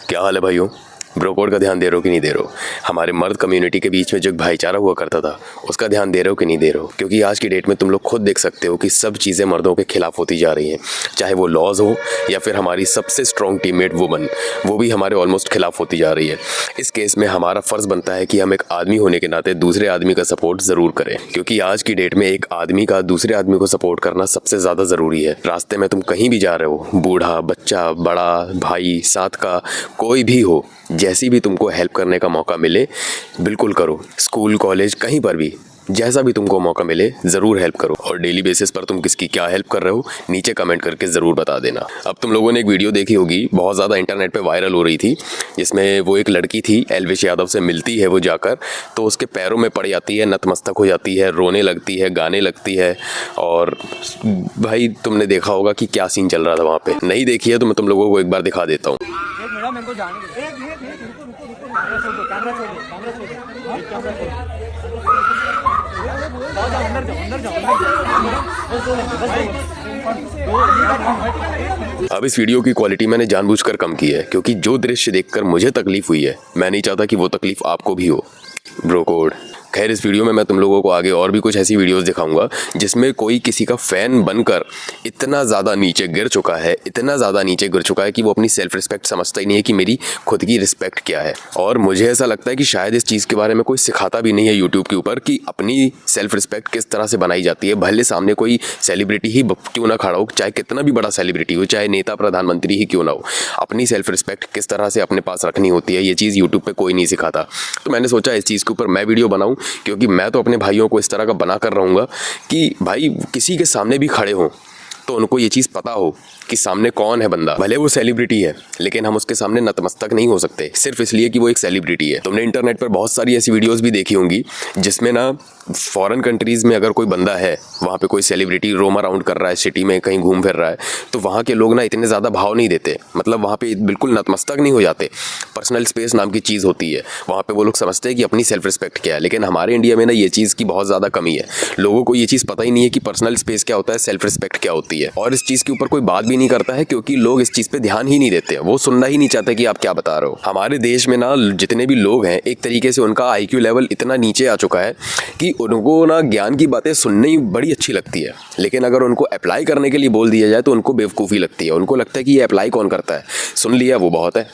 क्या हाल है भाइयों? ब्रोकोड का ध्यान दे रहे हो कि नहीं दे रहे हो? हमारे मर्द कम्युनिटी के बीच में जो एक भाईचारा हुआ करता था उसका ध्यान दे रहे हो कि नहीं दे रहे हो? क्योंकि आज की डेट में तुम लोग खुद देख सकते हो कि सब चीज़ें मर्दों के खिलाफ होती जा रही हैं, चाहे वो लॉज हो या फिर हमारी सबसे स्ट्रॉन्ग टीममेट वुमन, वो भी हमारे ऑलमोस्ट खिलाफ होती जा रही है। इस केस में हमारा फ़र्ज़ बनता है कि हम एक आदमी होने के नाते दूसरे आदमी का सपोर्ट ज़रूर करें, क्योंकि आज की डेट में एक आदमी का दूसरे आदमी को सपोर्ट करना सबसे ज़्यादा ज़रूरी है। रास्ते में तुम कहीं भी जा रहे हो, बूढ़ा, बच्चा, बड़ा, भाई, साथ का कोई भी हो, जैसी भी तुमको हेल्प करने का मौका मिले बिल्कुल करो। स्कूल, कॉलेज, कहीं पर भी जैसा भी तुमको मौका मिले ज़रूर हेल्प करो। और डेली बेसिस पर तुम किसकी क्या हेल्प कर रहे हो नीचे कमेंट करके ज़रूर बता देना। अब तुम लोगों ने एक वीडियो देखी होगी, बहुत ज़्यादा इंटरनेट पे वायरल हो रही थी, जिसमें वो एक लड़की थी, एल्विश यादव से मिलती है वो जाकर, तो उसके पैरों में पड़ जाती है, नतमस्तक हो जाती है, रोने लगती है, गाने लगती है। और भाई तुमने देखा होगा कि क्या सीन चल रहा था वहाँ पे। नहीं देखी है तो मैं तुम लोगों को एक बार दिखा देता हूँ। अब इस वीडियो की क्वालिटी मैंने जानबूझकर कम की है, क्योंकि जो दृश्य देखकर मुझे तकलीफ हुई है, मैं नहीं चाहता कि वो तकलीफ आपको भी हो। ब्रोकोड। खैर, इस वीडियो में मैं तुम लोगों को आगे और भी कुछ ऐसी वीडियोस दिखाऊंगा जिसमें कोई किसी का फ़ैन बनकर इतना ज़्यादा नीचे गिर चुका है, इतना ज़्यादा नीचे गिर चुका है कि वो अपनी सेल्फ रिस्पेक्ट समझता ही नहीं है कि मेरी खुद की रिस्पेक्ट क्या है। और मुझे ऐसा लगता है कि शायद इस चीज़ के बारे में कोई सिखाता भी नहीं है यूट्यूब के ऊपर कि अपनी सेल्फ रिस्पेक्ट किस तरह से बनाई जाती है। भले सामने कोई सेलिब्रिटी ही क्यों ना खड़ा हो, चाहे कितना भी बड़ा सेलिब्रिटी हो, चाहे नेता प्रधानमंत्री ही क्यों ना हो, अपनी सेल्फ रिस्पेक्ट किस तरह से अपने पास रखनी होती है, ये चीज़ यूट्यूब पर कोई नहीं सिखाता। तो मैंने सोचा इस चीज़ के ऊपर मैं वीडियो बनाऊँ, क्योंकि मैं तो अपने भाइयों को इस तरह का बना कर रहूँगा कि भाई किसी के सामने भी खड़े हों तो उनको ये चीज़ पता हो कि सामने कौन है बंदा। भले वो सेलिब्रिटी है, लेकिन हम उसके सामने नतमस्तक नहीं हो सकते सिर्फ इसलिए कि वो एक सेलिब्रिटी है। तुमने इंटरनेट पर बहुत सारी ऐसी वीडियोस भी देखी होंगी जिसमें ना फॉरेन कंट्रीज़ में अगर कोई बंदा है, वहाँ पे कोई सेलिब्रिटी रोम अराउंड कर रहा है, सिटी में कहीं घूम फिर रहा है, तो वहाँ के लोग ना इतने ज़्यादा भाव नहीं देते, मतलब वहाँ पे बिल्कुल नतमस्तक नहीं हो जाते। पर्सनल स्पेस नाम की चीज़ होती है, वहाँ पे वो लोग समझते हैं कि अपनी सेल्फ रिस्पेक्ट क्या है। लेकिन हमारे इंडिया में ना ये चीज़ की बहुत ज़्यादा कमी है। लोगों को ये चीज़ पता ही नहीं है कि पर्सनल स्पेस क्या होता है, सेल्फ रिस्पेक्ट क्या होती है। और इस चीज़ के ऊपर कोई बात भी नहीं करता है, क्योंकि लोग इस चीज़ पे ध्यान ही नहीं देते, वो सुनना ही नहीं चाहते कि आप क्या बता रहे हो। हमारे देश में ना जितने भी लोग हैं, एक तरीके से उनका IQ लेवल इतना नीचे आ चुका है कि उनको ना ज्ञान की बातें सुननी बड़ी अच्छी लगती है, लेकिन अगर उनको अप्लाई करने के लिए बोल दिया जाए तो उनको बेवकूफ़ी लगती है। उनको लगता है कि ये अप्लाई कौन करता है, सुन लिया वो बहुत है,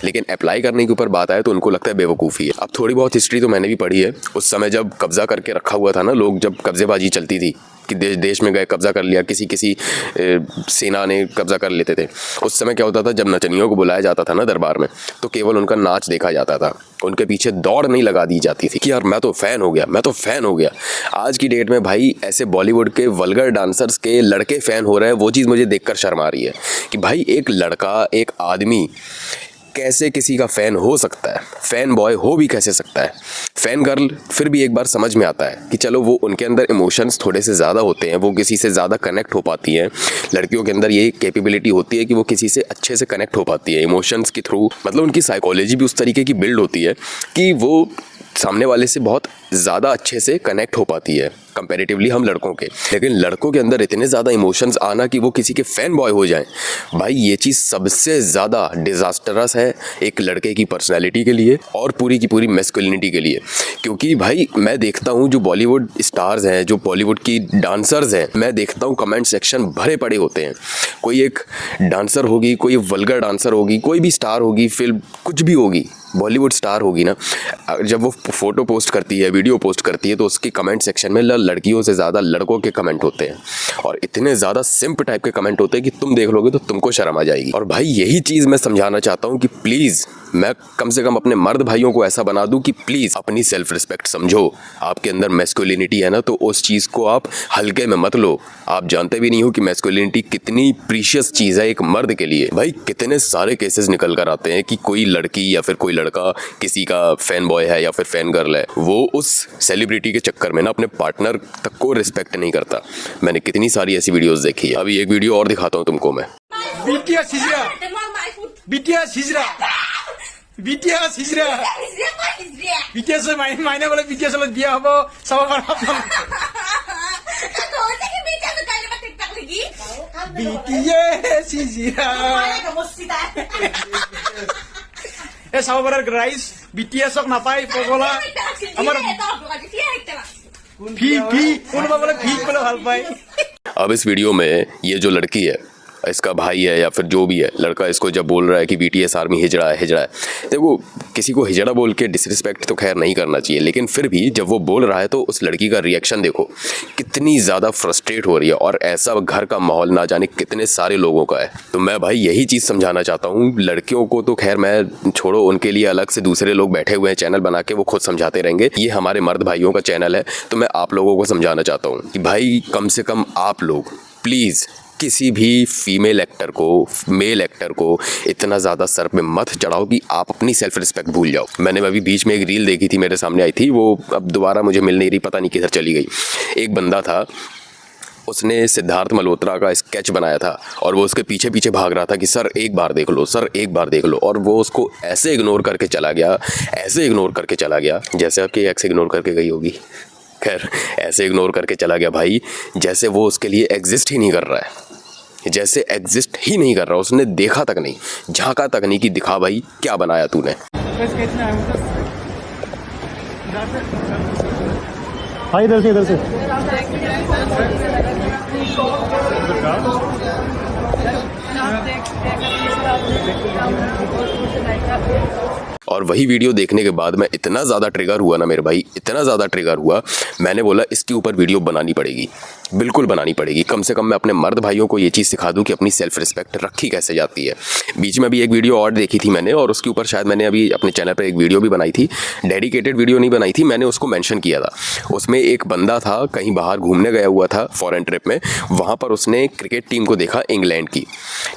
लेकिन अप्लाई करने के ऊपर बात आए तो उनको लगता है बेवकूफ़ी है। अब थोड़ी बहुत हिस्ट्री तो मैंने भी पढ़ी है। उस समय जब कब्जा करके रखा हुआ था ना लोग, जब कब्जेबाजी चलती थी कि देश में गए कब्जा कर लिया, किसी सेना ने कब्जा कर लेते थे, उस समय क्या होता था, जब नचनियों को बुलाया जाता था ना दरबार में, तो केवल उनका नाच देखा जाता था, उनके पीछे दौड़ नहीं लगा दी जाती थी कि यार मैं तो फ़ैन हो गया, मैं तो फ़ैन हो गया। आज की डेट में भाई ऐसे बॉलीवुड के वल्गर डांसर्स के लड़के फ़ैन हो रहे हैं, वो चीज़ मुझे देखकर शर्म आ रही है कि भाई एक लड़का, एक आदमी कैसे किसी का फ़ैन हो सकता है, फ़ैन बॉय हो भी कैसे सकता है। फ़ैन गर्ल फिर भी एक बार समझ में आता है कि चलो वो उनके अंदर इमोशंस थोड़े से ज़्यादा होते हैं, वो किसी से ज़्यादा कनेक्ट हो पाती हैं। लड़कियों के अंदर ये कैपेबिलिटी होती है कि वो किसी से अच्छे से कनेक्ट हो पाती है इमोशंस के थ्रू, मतलब उनकी साइकोलॉजी भी उस तरीके की बिल्ड होती है कि वो सामने वाले से बहुत ज़्यादा अच्छे से कनेक्ट हो पाती है कंपैरेटिवली हम लड़कों के। लेकिन लड़कों के अंदर इतने ज़्यादा इमोशंस आना कि वो किसी के फ़ैन बॉय हो जाएं, भाई ये चीज़ सबसे ज़्यादा डिज़ास्टरस है एक लड़के की पर्सनैलिटी के लिए और पूरी की पूरी मैस्कुलिनिटी के लिए। क्योंकि भाई मैं देखता हूँ जो बॉलीवुड स्टार्स हैं, जो बॉलीवुड की डांसर्स हैं, मैं देखता हूँ कमेंट सेक्शन भरे पड़े होते हैं। कोई एक डांसर होगी, कोई वल्गर डांसर होगी, कोई भी स्टार होगी, फिल्म कुछ भी होगी, बॉलीवुड स्टार होगी ना, जब वो फ़ोटो पोस्ट करती है, वीडियो पोस्ट करती है, तो उसके कमेंट सेक्शन में लड़कियों से ज़्यादा लड़कों के कमेंट होते हैं, और इतने ज़्यादा सिंप टाइप के कमेंट होते हैं कि तुम देख लोगे तो तुमको शर्म आ जाएगी। और भाई यही चीज़ मैं समझाना चाहता हूँ कि प्लीज़ मैं कम से कम अपने मर्द भाइयों को ऐसा बना दूँ कि प्लीज़ अपनी सेल्फ रिस्पेक्ट समझो। आपके अंदर मैस्कुलिनिटी है ना, तो उस चीज़ को आप हल्के में मत लो। आप जानते भी नहीं हो कि मैस्कुलिनिटी कितनी प्रीशियस चीज़ है एक मर्द के लिए। भाई कितने सारे केसेस निकल कर आते हैं कि कोई लड़की या फिर कोई लड़का किसी का फ़ैन बॉय है या फिर फ़ैन गर्ल है, वो उस सेलिब्रिटी के चक्कर में ना अपने पार्टनर तक को रिस्पेक्ट नहीं करता। मैंने कितनी सारी ऐसी वीडियोस देखी है। अभी एक वीडियो और दिखाता हूँ तुमको मैं। চাব পাৰে ৰাইজ BTS-ক নাপায় পগলা আমাৰ ভি কোনোবা বোলে ভি বোলে ভাল পায়। अब इस वीडियो में ये जो लड़की है, इसका भाई है या फिर जो भी है, लड़का इसको जब बोल रहा है कि BTS आर्मी हिजड़ा है, देखो किसी को हिजड़ा बोल के डिसरिस्पेक्ट तो खैर नहीं करना चाहिए, लेकिन फिर भी जब वो बोल रहा है तो उस लड़की का रिएक्शन देखो कितनी ज़्यादा फ्रस्ट्रेट हो रही है, और ऐसा घर का माहौल ना जाने कितने सारे लोगों का है। तो मैं भाई यही चीज़ समझाना चाहता हूँ, लड़कियों को तो खैर मैं छोड़ो, उनके लिए अलग से दूसरे लोग बैठे हुए हैं चैनल बना के, वो खुद समझाते रहेंगे। ये हमारे मर्द भाइयों का चैनल है, तो मैं आप लोगों को समझाना चाहता हूँ कि भाई कम से कम आप लोग प्लीज़ किसी भी फीमेल एक्टर को, मेल एक्टर को इतना ज़्यादा सर पे मत चढ़ाओ कि आप अपनी सेल्फ रिस्पेक्ट भूल जाओ। मैंने अभी बीच में एक रील देखी थी, मेरे सामने आई थी, वो अब दोबारा मुझे मिल नहीं रही, पता नहीं किधर चली गई। एक बंदा था, उसने सिद्धार्थ मल्होत्रा का स्केच बनाया था और वो उसके पीछे पीछे भाग रहा था कि सर एक बार देख लो, सर एक बार देख लो, और वो उसको ऐसे इग्नोर करके चला गया, ऐसे इग्नोर करके चला गया जैसे आपकी एक्स इग्नोर करके गई होगी। खैर ऐसे इग्नोर करके चला गया भाई, जैसे वो उसके लिए एग्जिस्ट ही नहीं कर रहा है, जैसे एग्जिस्ट ही नहीं कर रहा। उसने देखा तक नहीं, झांका तक नहीं कि दिखा भाई क्या बनाया तूने। हाँ इधर से और वही वीडियो देखने के बाद मैं इतना ज़्यादा ट्रिगर हुआ ना मेरे भाई, इतना ज़्यादा ट्रिगर हुआ, मैंने बोला इसके ऊपर वीडियो बनानी पड़ेगी, बिल्कुल बनानी पड़ेगी। कम से कम मैं अपने मर्द भाइयों को ये चीज़ सिखा दूं कि अपनी सेल्फ रिस्पेक्ट रखी कैसे जाती है। बीच में भी एक वीडियो और देखी थी मैंने, और उसके ऊपर शायद मैंने अभी अपने चैनल पर एक वीडियो भी बनाई थी, डेडिकेटेड वीडियो नहीं बनाई थी, मैंने उसको मेंशन किया था। उसमें एक बंदा था, कहीं बाहर घूमने गया हुआ था फॉरेन ट्रिप में, वहाँ पर उसने क्रिकेट टीम को देखा, इंग्लैंड की,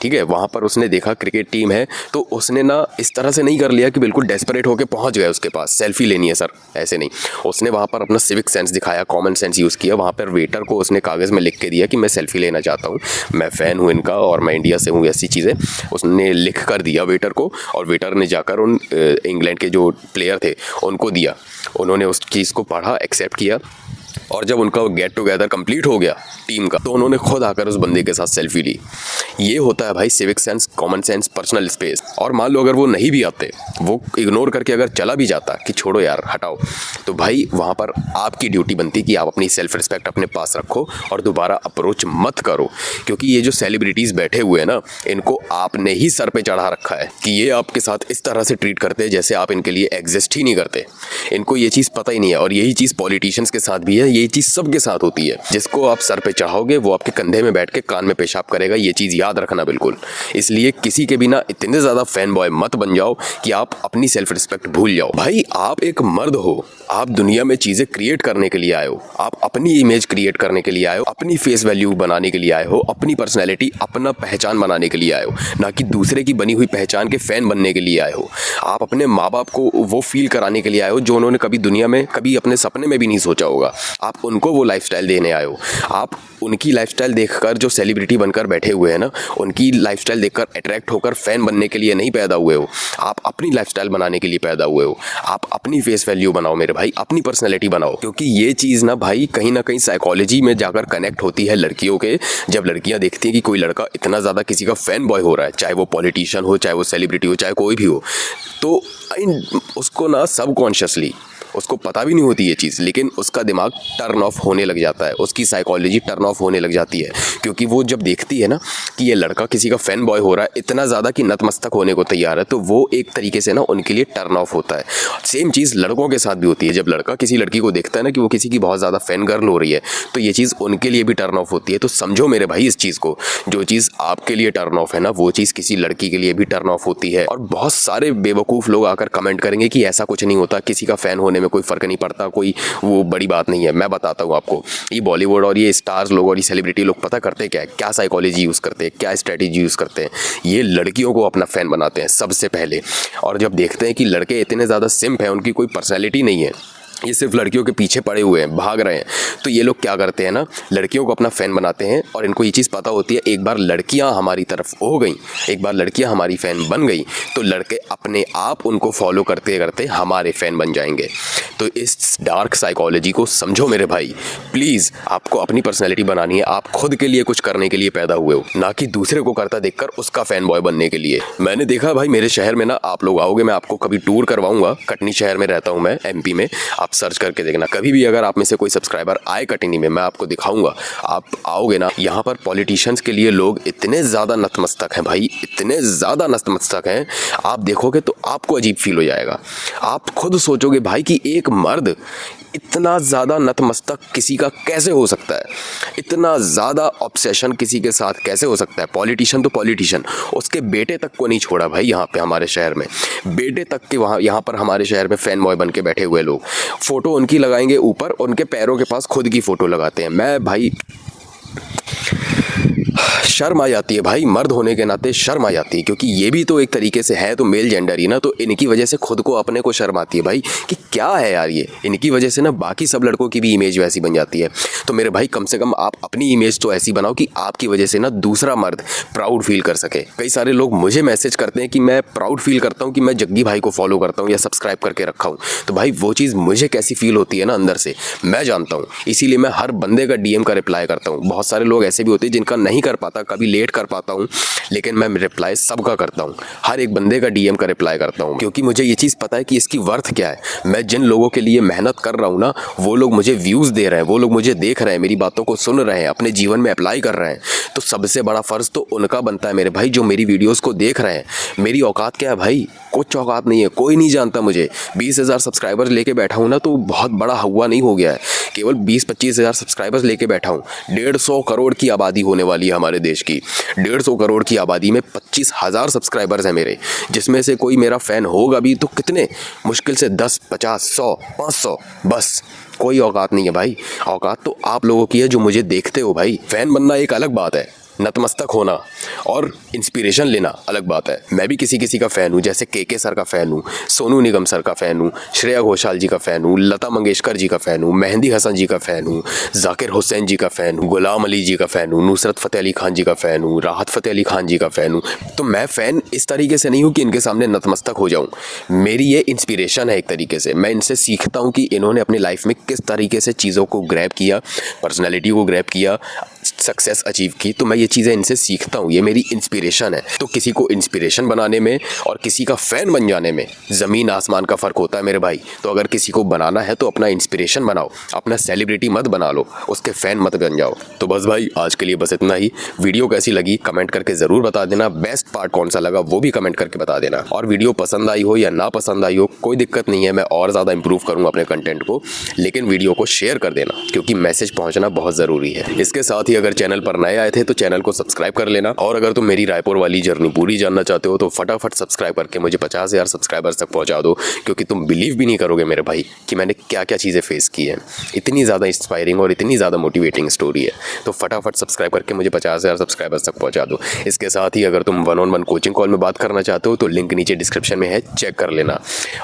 ठीक है, वहाँ पर उसने देखा क्रिकेट टीम है, तो उसने ना इस तरह से नहीं कर लिया कि बिल्कुल डेस्परेट होकर पहुँच गए उसके पास सेल्फी लेनी है सर, ऐसे नहीं। उसने वहाँ पर अपना सिविक सेंस दिखाया, कॉमन सेंस यूज़ किया। वहाँ पर वेटर को उसने कागज़ में लिख के दिया कि मैं सेल्फी लेना चाहता हूँ, मैं फ़ैन हूँ इनका और मैं इंडिया से हूँ, ऐसी चीज़ें उसने लिख कर दिया वेटर को, और वेटर ने जाकर उन इंग्लैंड के जो प्लेयर थे उनको दिया। उन्होंने उस चीज़ को पढ़ा, एक्सेप्ट किया, और जब उनका गेट टुगेदर कंप्लीट हो गया टीम का, तो उन्होंने खुद आकर उस बंदे के साथ सेल्फी ली। ये होता है भाई civic sense, common sense, personal space. और मान लो अगर वो नहीं भी आते, वो इग्नोर करके अगर चला भी जाता कि छोड़ो यार हटाओ, तो भाई वहाँ पर आपकी ड्यूटी बनती कि आप अपनी सेल्फ रिस्पेक्ट अपने पास रखो और दोबारा अप्रोच मत करो। क्योंकि ये जो सेलिब्रिटीज़ बैठे हुए हैं ना, इनको आपने ही सर पे चढ़ा रखा है कि ये आपके साथ इस तरह से ट्रीट करते हैं जैसे आप इनके लिए एग्जिस्ट ही नहीं करते। इनको ये चीज़ पता ही नहीं है, और यही चीज़ पॉलिटिशियंस के साथ भी है, ये चीज़ सबके साथ होती है। जिसको आप सर पे चढ़ाओगे वो आपके कंधे में बैठ के कान में पेशाब करेगा, ये चीज़ याद रखना बिल्कुल। इसलिए किसी के बिना इतने ज़्यादा फैन बॉय मत बन जाओ कि आप अपनी सेल्फ रिस्पेक्ट भूल जाओ। भाई आप एक मर्द हो, आप दुनिया में चीज़ें क्रिएट करने के लिए आए हो, आप अपनी इमेज क्रिएट करने के लिए आए हो, अपनी फेस वैल्यू बनाने के लिए आए हो, अपनी पर्सनैलिटी, अपना पहचान बनाने के लिए आए हो, ना कि दूसरे की बनी हुई पहचान के फ़ैन बनने के लिए आए हो। आप अपने माँ बाप को वो फील कराने के लिए आए हो जो उन्होंने कभी दुनिया में, कभी अपने सपने में भी नहीं सोचा होगा। आप उनको वो लाइफस्टाइल देने आए हो। आप उनकी लाइफस्टाइल देखकर, जो सेलिब्रिटी बनकर बैठे हुए हैं ना, उनकी लाइफस्टाइल देखकर अट्रैक्ट होकर फैन बनने के लिए नहीं पैदा हुए हो, आप अपनी लाइफस्टाइल बनाने के लिए पैदा हुए हो। आप अपनी फेस वैल्यू बनाओ मेरे भाई, अपनी पर्सनैलिटी बनाओ, क्योंकि ये चीज़ ना कहीं साइकोलॉजी में जाकर कनेक्ट होती है लड़कियों के। जब लड़कियां देखती हैं कि कोई लड़का इतना ज़्यादा किसी का फैन बॉय हो रहा है, चाहे वो पॉलिटिशियन हो, चाहे वो सेलिब्रिटी हो, चाहे कोई भी हो, तो उसको ना सबकॉन्शियसली, उसको पता भी नहीं होती ये चीज़, लेकिन उसका दिमाग टर्न ऑफ होने लग जाता है, उसकी साइकोलॉजी टर्न ऑफ होने लग जाती है। क्योंकि वो जब देखती है ना कि ये लड़का किसी का फ़ैन बॉय हो रहा है, इतना ज़्यादा कि नतमस्तक होने को तैयार है, तो वो एक तरीके से ना उनके लिए टर्न ऑफ होता है। सेम चीज़ लड़कों के साथ भी होती है। जब लड़का किसी लड़की को देखता है ना कि वो किसी की बहुत ज़्यादा फ़ैन गर्ल हो रही है, तो ये चीज़ उनके लिए भी टर्न ऑफ होती है। तो समझो मेरे भाई इस चीज़ को, जो चीज़ आपके लिए टर्न ऑफ है ना, वो चीज़ किसी लड़की के लिए भी टर्न ऑफ होती है। और बहुत सारे बेवकूफ़ लोग आकर कमेंट करेंगे कि ऐसा कुछ नहीं होता, किसी का फ़ैन होने में कोई फ़र्क नहीं पड़ता, कोई वो बड़ी बात नहीं है। मैं बताता हूँ आपको, ये बॉलीवुड और ये स्टार्स लोग और ये सेलिब्रिटी लोग पता करते क्या है, क्या साइकोलॉजी यूज़ करते हैं, क्या स्ट्रेटेजी यूज़ करते हैं। ये लड़कियों को अपना फ़ैन बनाते हैं सबसे पहले, और जब देखते हैं कि लड़के इतने ज़्यादा सिंप हैं, उनकी कोई पर्सनैलिटी नहीं है, ये सिर्फ लड़कियों के पीछे पड़े हुए हैं, भाग रहे हैं, तो ये लोग क्या करते हैं ना, लड़कियों को अपना फ़ैन बनाते हैं। और इनको ये चीज़ पता होती है, एक बार लड़कियां हमारी तरफ हो गई, एक बार लड़कियां हमारी फ़ैन बन गई, तो लड़के अपने आप उनको फॉलो करते करते हमारे फ़ैन बन जाएंगे। तो तो इस डार्क साइकोलॉजी को समझो मेरे भाई। प्लीज़, आपको अपनी पर्सनैलिटी बनानी है। आप खुद के लिए कुछ करने के लिए पैदा हुए हो, ना कि दूसरे को करता देखकर उसका फैन बॉय बनने के लिए। मैंने देखा भाई, मेरे शहर में ना, आप लोग आओगे, मैं आपको कभी टूर करवाऊंगा। कटनी शहर में रहता हूँ मैं, MP में। आप सर्च करके देखना कभी भी, अगर आप में से कोई सब्सक्राइबर आए कटनी में, मैं आपको दिखाऊंगा। आप आओगे ना, यहाँ पर पॉलिटिशियंस के लिए लोग इतने ज़्यादा नतमस्तक हैं भाई, इतने ज़्यादा नतमस्तक हैं। आप देखोगे तो आपको अजीब फील हो जाएगा। आप खुद सोचोगे भाई कि एक मर्द इतना ज़्यादा नतमस्तक किसी का कैसे हो सकता है, इतना ज़्यादा ऑब्सेशन किसी के साथ कैसे हो सकता है। पॉलिटिशियन तो पॉलिटिशियन, उसके बेटे तक को नहीं छोड़ा भाई। यहाँ पे हमारे शहर में बेटे तक के यहाँ पर हमारे शहर में फैन बॉय बन के बैठे हुए लोग, फ़ोटो उनकी लगाएंगे ऊपर, उनके पैरों के पास खुद की फ़ोटो लगाते हैं। मैं भाई शर्म आ जाती है भाई, मर्द होने के नाते शर्म आ जाती है, क्योंकि ये भी तो एक तरीके से है तो मेल जेंडर ही ना। तो इनकी वजह से खुद को अपने को शर्म आती है भाई कि क्या है यार ये। इनकी वजह से ना बाकी सब लड़कों की भी इमेज वैसी बन जाती है। तो मेरे भाई, कम से कम आप अपनी इमेज तो ऐसी बनाओ कि आपकी वजह से ना दूसरा मर्द प्राउड फील कर सके। कई सारे लोग मुझे मैसेज करते हैं कि मैं प्राउड फील करता हूँ कि मैं जग्गी भाई को फॉलो करता हूँ या सब्सक्राइब करके रखा हूँ। तो भाई वो चीज़ मुझे कैसी फील होती है ना अंदर से, मैं जानता हूँ। इसीलिए मैं हर बंदे का DM का रिप्लाई करता हूँ। बहुत सारे लोग ऐसे भी होते हैं जिनका नहीं कर पाता, कभी लेट कर पाता हूँ, लेकिन मैं रिप्लाई सबका करता हूँ। हर एक बंदे का DM का रिप्लाई करता हूँ, क्योंकि मुझे ये चीज़ पता है कि इसकी वर्थ क्या है। मैं जिन लोगों के लिए मेहनत कर रहा हूँ ना, वो लोग मुझे व्यूज़ दे रहे हैं, वो लोग मुझे देख रहे हैं, मेरी बातों को सुन रहे हैं, अपने जीवन में अप्लाई कर रहे हैं। तो सबसे बड़ा फ़र्ज़ तो उनका बनता है मेरे भाई, जो मेरी वीडियोज़ को देख रहे हैं। मेरी औकात क्या है भाई? कुछ औकात नहीं है, कोई नहीं जानता मुझे। 20,000 सब्सक्राइबर्स लेके बैठा हूँ ना, तो बहुत बड़ा हुआ नहीं हो गया है। केवल 20-25 हज़ार सब्सक्राइबर्स लेके बैठा हूँ। 150 करोड़ की आबादी होने वाली है हमारे देश की। 150 करोड़ की आबादी में 25,000 सब्सक्राइबर्स हैं मेरे, जिसमें से कोई मेरा फ़ैन होगा भी तो कितने, मुश्किल से 10, 50, 100, 500, बस। कोई औकात नहीं है भाई। औकात तो आप लोगों की है जो मुझे देखते हो भाई। फ़ैन बनना एक अलग बात है, नतमस्तक होना और इंस्पिरेशन लेना अलग बात है। मैं भी किसी किसी का फ़ैन हूँ, जैसे KK सर का फ़ैन हूँ, सोनू निगम सर का फ़ैन हूँ, श्रेया घोषाल जी का फ़ैन हूँ, लता मंगेशकर जी का फ़ैन हूँ, मेहंदी हसन जी का फ़ैन हूँ, जाकिर हुसैन जी का फ़ैन हूँ, गुलाम अली जी का फ़ैन हूँ, नुसरत फ़तेह अली खान जी का फ़ैन हूँ, राहत फ़तेह अली खान जी का फ़ैन हूँ। तो मैं फ़ैन इस तरीके से नहीं हूँ कि इनके सामने नतमस्तक हो जाऊँ। मेरी ये इंस्पिरेशन है एक तरीके से। मैं इनसे सीखता हूँ कि इन्होंने अपनी लाइफ में किस तरीके से चीज़ों को ग्रैब किया, पर्सनैलिटी को ग्रैब किया, सक्सेस अचीव की। तो मैं ये चीज़ें इनसे सीखता हूँ, ये मेरी इंस्पिरेशन है। तो किसी को इंस्पिरेशन बनाने में और किसी का फ़ैन बन जाने में ज़मीन आसमान का फ़र्क होता है मेरे भाई। तो अगर किसी को बनाना है तो अपना इंस्पिरेशन बनाओ, अपना सेलिब्रिटी मत बना लो, उसके फ़ैन मत बन जाओ। तो बस भाई, आज के लिए बस इतना ही। वीडियो कैसी लगी कमेंट करके ज़रूर बता देना। बेस्ट पार्ट कौन सा लगा वो भी कमेंट करके बता देना। और वीडियो पसंद आई हो या ना पसंद आई हो, कोई दिक्कत नहीं है, मैं और ज़्यादा इंप्रूव करूँगा अपने कंटेंट को। लेकिन वीडियो को शेयर कर देना, क्योंकि मैसेज पहुँचना बहुत ज़रूरी है। इसके साथ ही अगर चैनल पर नए आए थे तो चैनल को सब्सक्राइब कर लेना। और अगर तुम मेरी रायपुर वाली जर्नी पूरी जानना चाहते हो तो फटाफट सब्सक्राइब करके मुझे 50,000 सब्सक्राइबर्स तक पहुंचा दो, क्योंकि तुम बिलीव भी नहीं करोगे मेरे भाई कि मैंने क्या क्या चीज़ें फेस की हैं। इतनी ज़्यादा इंस्पायरिंग और इतनी ज़्यादा मोटिवेटिंग स्टोरी है। तो फटाफट सब्सक्राइब करके मुझे 50,000 सब्सक्राइबर्स तक पहुँचा दो। इसके साथ ही अगर तुम 1-on-1 कोचिंग कॉल में बात करना चाहते हो तो लिंक नीचे डिस्क्रिप्शन में है, चेक कर लेना।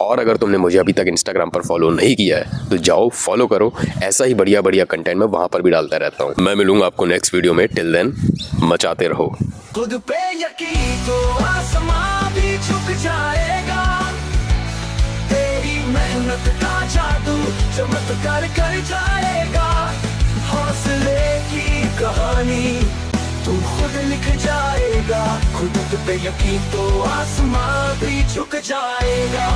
और अगर तुमने मुझे अभी तक इंस्टाग्राम पर फॉलो नहीं किया है तो जाओ फॉलो करो। ऐसा ही बढ़िया बढ़िया कंटेंट मैं वहाँ पर भी डालता रहता हूँ। मैं मिलूंगा आपको नेक्स्ट वीडियो में। टिल देन मचाते रहो। खुद पे यकीन तो आसमां भी झुक जाएगा। तेरी मेहनत का जादू चमत्कार कर जाएगा। हौसले की कहानी तू खुद लिख जाएगा। खुद पे यकीन तो आसमां भी झुक जाएगा।